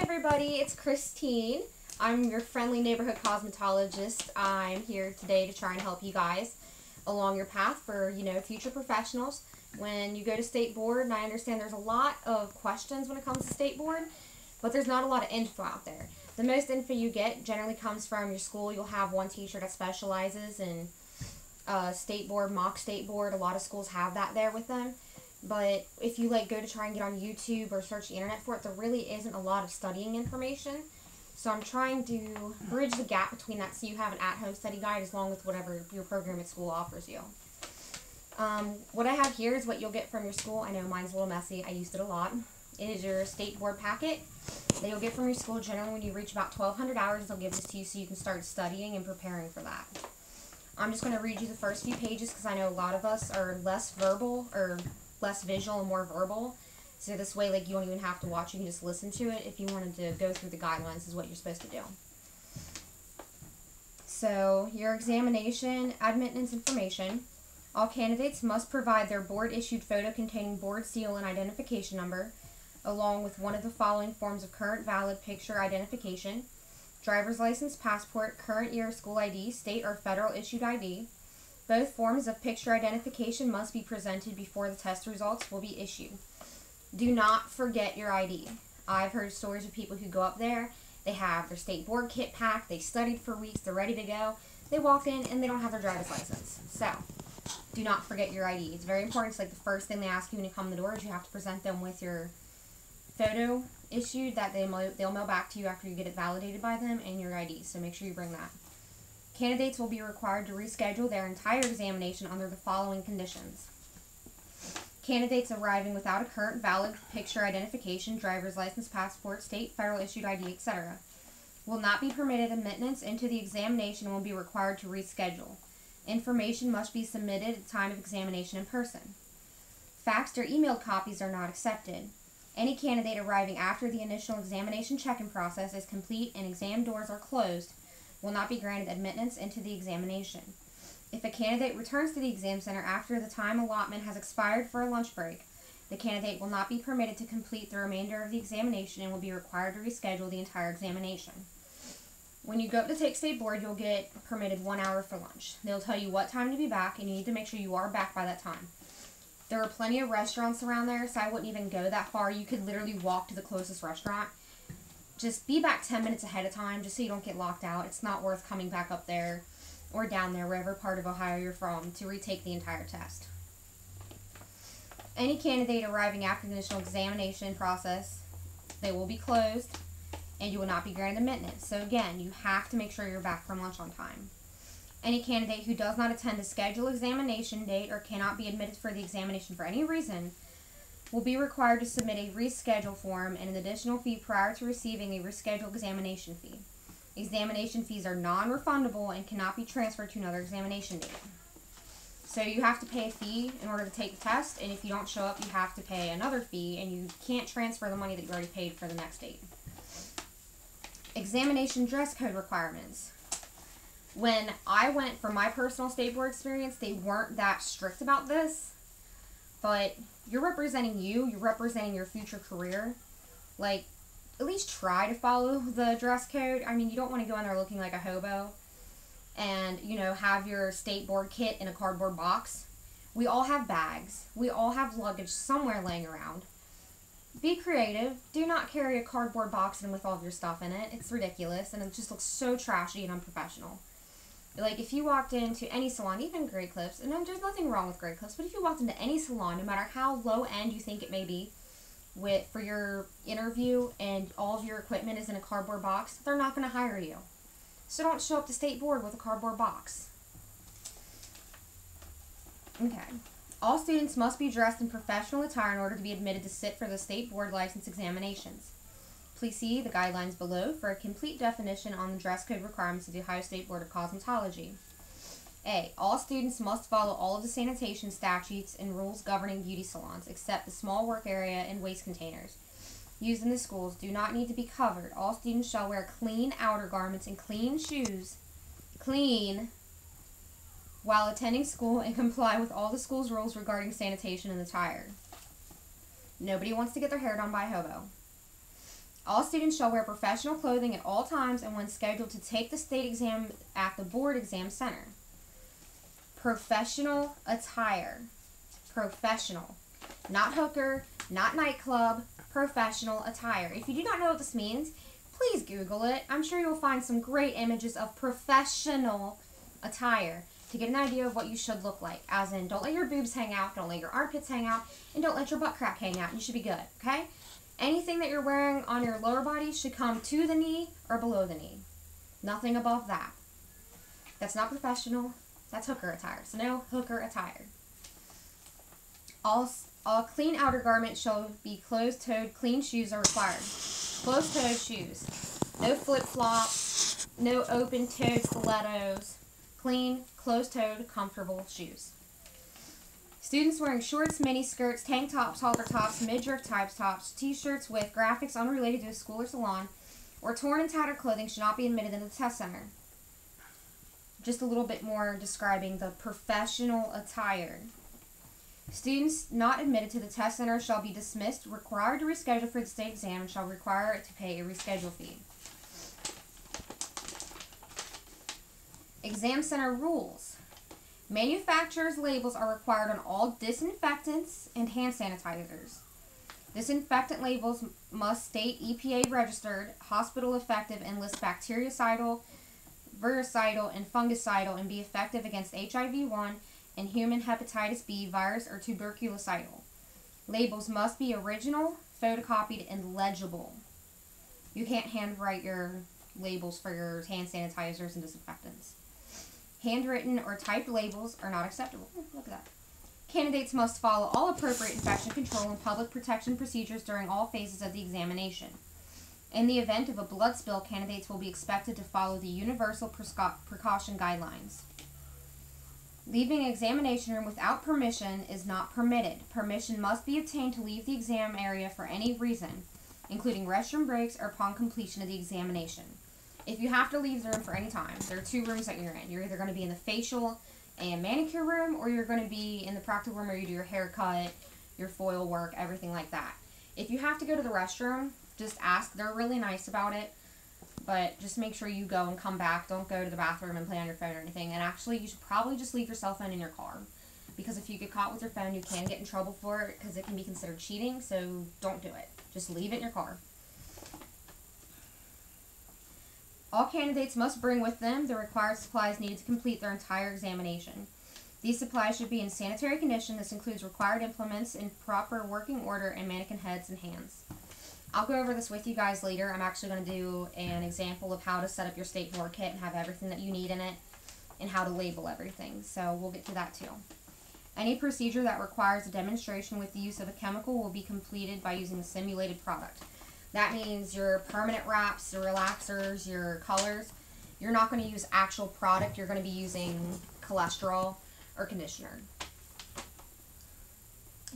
everybody, it's Christine. I'm your friendly neighborhood cosmetologist. I'm here today to try and help you guys along your path for, future professionals. When you go to state board, and I understand there's a lot of questions when it comes to state board, but there's not a lot of info out there. The most info you get generally comes from your school. You'll have one teacher that specializes in state board, mock state board. A lot of schools have that there with them. But if you go to try and get on YouTube or search the internet for it, there really isn't a lot of studying information. So I'm trying to bridge the gap between that so you have an at-home study guide as long with whatever your program at school offers you. What I have here is what you'll get from your school. I know mine's a little messy. I used it a lot. It is your state board packet that you'll get from your school. Generally, when you reach about 1,200 hours, they'll give this to you so you can start studying and preparing for that. I'm just going to read you the first few pages because I know a lot of us are less visual and more verbal. So this way, you don't even have to watch, you can just listen to it. If you wanted to go through the guidelines, is what you're supposed to do. So, your examination, admittance information. All candidates must provide their board-issued photo containing board seal and identification number, along with one of the following forms of current valid picture identification: driver's license, passport, current year school ID, state or federal issued ID. Both forms of picture identification must be presented before the test results will be issued. Do not forget your ID. I've heard stories of people who go up there, they have their state board kit packed, they studied for weeks, they're ready to go. They walk in and they don't have their driver's license. So, do not forget your ID. It's very important. It's the first thing they ask you when you come in the door is you have to present them with your photo issued that they'll mail back to you after you get it validated by them, and your ID. So make sure you bring that. Candidates will be required to reschedule their entire examination under the following conditions. Candidates arriving without a current valid picture identification, driver's license, passport, state, federal issued ID, etc. will not be permitted admittance into the examination and will be required to reschedule. Information must be submitted at the time of examination in person. Faxed or emailed copies are not accepted. Any candidate arriving after the initial examination check-in process is complete and exam doors are closed will not be granted admittance into the examination. If a candidate returns to the exam center after the time allotment has expired for a lunch break, the candidate will not be permitted to complete the remainder of the examination and will be required to reschedule the entire examination. When you go up to take state board, you'll get permitted 1 hour for lunch. They'll tell you what time to be back, and you need to make sure you are back by that time. There are plenty of restaurants around there, so I wouldn't even go that far. You could literally walk to the closest restaurant. Just be back 10 minutes ahead of time just so you don't get locked out. It's not worth coming back up there or down there, wherever part of Ohio you're from, to retake the entire test. Any candidate arriving after the initial examination process, they will be closed and you will not be granted admittance. So again, you have to make sure you're back from lunch on time. Any candidate who does not attend a scheduled examination date or cannot be admitted for the examination for any reason will be required to submit a reschedule form and an additional fee prior to receiving a rescheduled examination fee. Examination fees are non-refundable and cannot be transferred to another examination date. So you have to pay a fee in order to take the test, and if you don't show up, you have to pay another fee, and you can't transfer the money that you already paid for the next date. Examination dress code requirements. When I went for my personal state board experience, they weren't that strict about this, but you're representing you're representing your future career. At least try to follow the dress code. I mean, you don't want to go in there looking like a hobo and, have your state board kit in a cardboard box. We all have bags. We all have luggage somewhere laying around. Be creative. Do not carry a cardboard box in with all of your stuff in it. It's ridiculous, and it just looks so trashy and unprofessional. If you walked into any salon, even Great Clips, and there's nothing wrong with Great Clips, but if you walked into any salon, no matter how low end you think it may be, for your interview and all of your equipment is in a cardboard box, they're not going to hire you. So don't show up to state board with a cardboard box. Okay. All students must be dressed in professional attire in order to be admitted to sit for the state board license examinations. Please see the guidelines below for a complete definition on the dress code requirements of the Ohio State Board of Cosmetology. A. All students must follow all of the sanitation statutes and rules governing beauty salons, except the small work area and waste containers used in the schools do not need to be covered. All students shall wear clean outer garments and clean shoes, while attending school and comply with all the school's rules regarding sanitation and attire. Nobody wants to get their hair done by a hobo. All students shall wear professional clothing at all times and when scheduled to take the state exam at the board exam center. Professional attire. Professional. Not hooker, not nightclub, professional attire. If you do not know what this means, please Google it. I'm sure you will find some great images of professional attire to get an idea of what you should look like. As in, don't let your boobs hang out, don't let your armpits hang out, and don't let your butt crack hang out. You should be good, okay? Anything that you're wearing on your lower body should come to the knee or below the knee. Nothing above that. That's not professional. That's hooker attire. So no hooker attire. All clean outer garments shall be closed-toed. Clean shoes are required. Closed-toed shoes. No flip-flops. No open-toed stilettos. Clean, closed-toed, comfortable shoes. Students wearing shorts, mini skirts, tank tops, halter tops, midriff type tops, t-shirts with graphics unrelated to a school or salon, or torn and tattered clothing should not be admitted into the test center. Just a little bit more describing the professional attire. Students not admitted to the test center shall be dismissed, required to reschedule for the state exam, and shall require to pay a reschedule fee. Exam center rules. Manufacturer's labels are required on all disinfectants and hand sanitizers. Disinfectant labels must state EPA registered, hospital effective, and list bactericidal, virucidal, and fungicidal and be effective against HIV-1 and human hepatitis B virus or tuberculocidal. Labels must be original, photocopied, and legible. You can't handwrite your labels for your hand sanitizers and disinfectants. Handwritten or typed labels are not acceptable. Look at that. Candidates must follow all appropriate infection control and public protection procedures during all phases of the examination. In the event of a blood spill, candidates will be expected to follow the universal precaution guidelines. Leaving an examination room without permission is not permitted. Permission must be obtained to leave the exam area for any reason, including restroom breaks or upon completion of the examination. If you have to leave the room for any time, there are two rooms that you're in. You're either going to be in the facial and manicure room, or you're going to be in the practical room where you do your haircut, your foil work, everything like that. If you have to go to the restroom, just ask. They're really nice about it, but just make sure you go and come back. Don't go to the bathroom and play on your phone or anything. And actually, you should probably just leave your cell phone in your car, because if you get caught with your phone, you can get in trouble for it because it can be considered cheating, so don't do it. Just leave it in your car. All candidates must bring with them the required supplies needed to complete their entire examination. These supplies should be in sanitary condition. This includes required implements in proper working order and mannequin heads and hands. I'll go over this with you guys later. I'm actually going to do an example of how to set up your state board kit and have everything that you need in it and how to label everything. So we'll get to that too. Any procedure that requires a demonstration with the use of a chemical will be completed by using a simulated product. That means your permanent wraps, your relaxers, your colors. You're not going to use actual product. You're going to be using cholesterol or conditioner.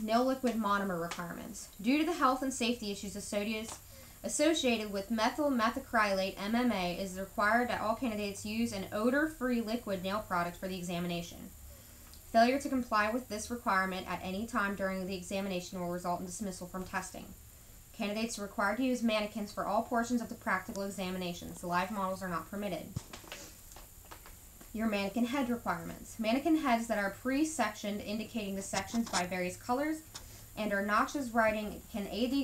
No liquid monomer requirements. Due to the health and safety issues associated with methyl methacrylate MMA, it is required that all candidates use an odor-free liquid nail product for the examination. Failure to comply with this requirement at any time during the examination will result in dismissal from testing. Candidates are required to use mannequins for all portions of the practical examinations. The live models are not permitted. Your mannequin head requirements. Mannequin heads that are pre-sectioned, indicating the sections by various colors, and are notches writing can aid the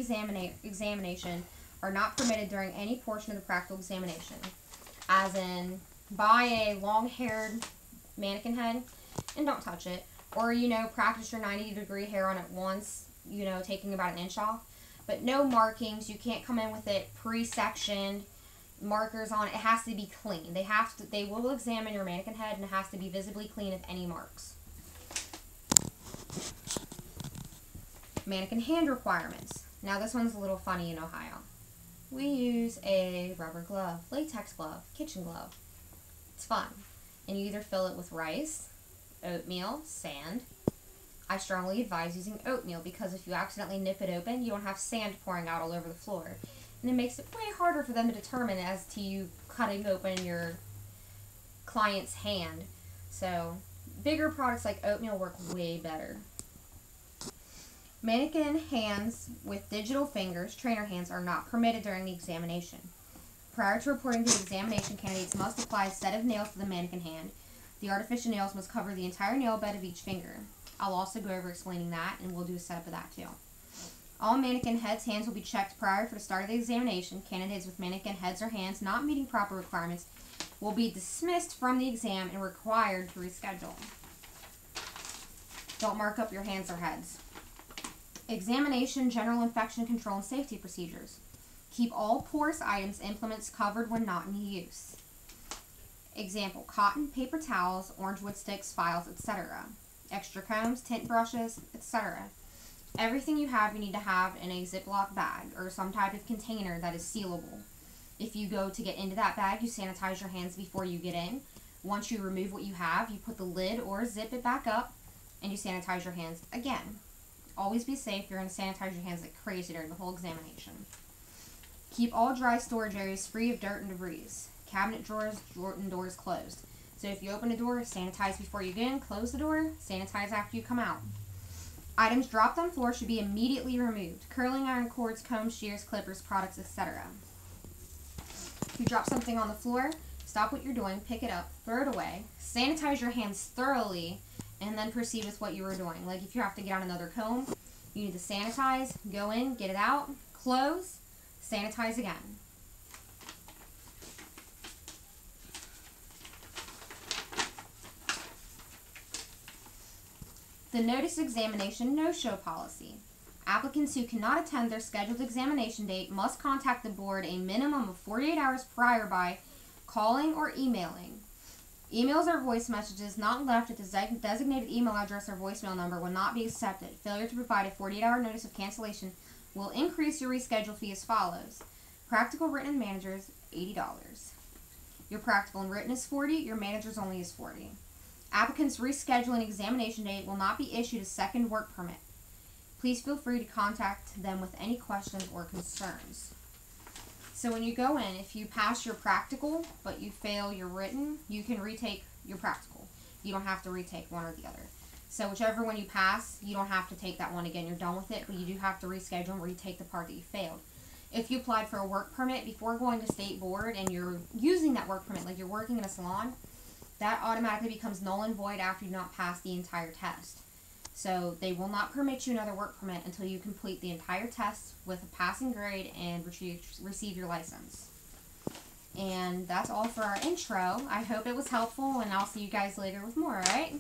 examination, are not permitted during any portion of the practical examination. As in, buy a long-haired mannequin head and don't touch it. Or, practice your 90-degree hair on it once, taking about an inch off. But no markings. You can't come in with it pre-sectioned, markers on it. It has to be clean. They will examine your mannequin head, and it has to be visibly clean of any marks. Mannequin hand requirements. Now this one's a little funny in Ohio. We use a rubber glove, latex glove, kitchen glove. It's fun. And you either fill it with rice, oatmeal, sand. I strongly advise using oatmeal because if you accidentally nip it open, you don't have sand pouring out all over the floor. And it makes it way harder for them to determine as to you cutting open your client's hand. So, bigger products like oatmeal work way better. Mannequin hands with digital fingers, trainer hands, are not permitted during the examination. Prior to reporting to the examination, candidates must apply a set of nails to the mannequin hand. The artificial nails must cover the entire nail bed of each finger. I'll also go over explaining that, and we'll do a setup of that too. All mannequin heads' hands will be checked prior to the start of the examination. Candidates with mannequin heads or hands not meeting proper requirements will be dismissed from the exam and required to reschedule. Don't mark up your hands or heads. Examination, general infection control, and safety procedures. Keep all porous items, implements covered when not in use. Example, cotton, paper towels, orange wood sticks, files, etc. Extra combs, tint brushes, etc. Everything you need to have in a Ziploc bag or some type of container that is sealable. If you go to get into that bag, you sanitize your hands before you get in. Once you remove what you have, you put the lid or zip it back up and you sanitize your hands again. Always be safe. You're going to sanitize your hands like crazy during the whole examination. Keep all dry storage areas free of dirt and debris. Cabinet drawers and doors closed. So if you open a door, sanitize before you get in, close the door, sanitize after you come out. Items dropped on floor should be immediately removed. Curling iron cords, combs, shears, clippers, products, etc. If you drop something on the floor, stop what you're doing, pick it up, throw it away, sanitize your hands thoroughly, and then proceed with what you were doing. Like if you have to get out another comb, you need to sanitize, go in, get it out, close, sanitize again. The notice examination no-show policy. Applicants who cannot attend their scheduled examination date must contact the board a minimum of 48 hours prior by calling or emailing. Emails or voice messages not left at the designated email address or voicemail number will not be accepted. Failure to provide a 48-hour notice of cancellation will increase your reschedule fee as follows. Practical written and managers, $80. Your practical and written is $40, your manager's only is $40. Applicants rescheduling examination date will not be issued a second work permit. Please feel free to contact them with any questions or concerns. So when you go in, if you pass your practical but you fail your written, you can retake your practical. You don't have to retake one or the other. So whichever one you pass, you don't have to take that one again. You're done with it, but you do have to reschedule and retake the part that you failed. If you applied for a work permit before going to state board and you're using that work permit, like you're working in a salon, that automatically becomes null and void after you not pass the entire test. So they will not permit you another work permit until you complete the entire test with a passing grade and receive your license. And that's all for our intro. I hope it was helpful, and I'll see you guys later with more, alright?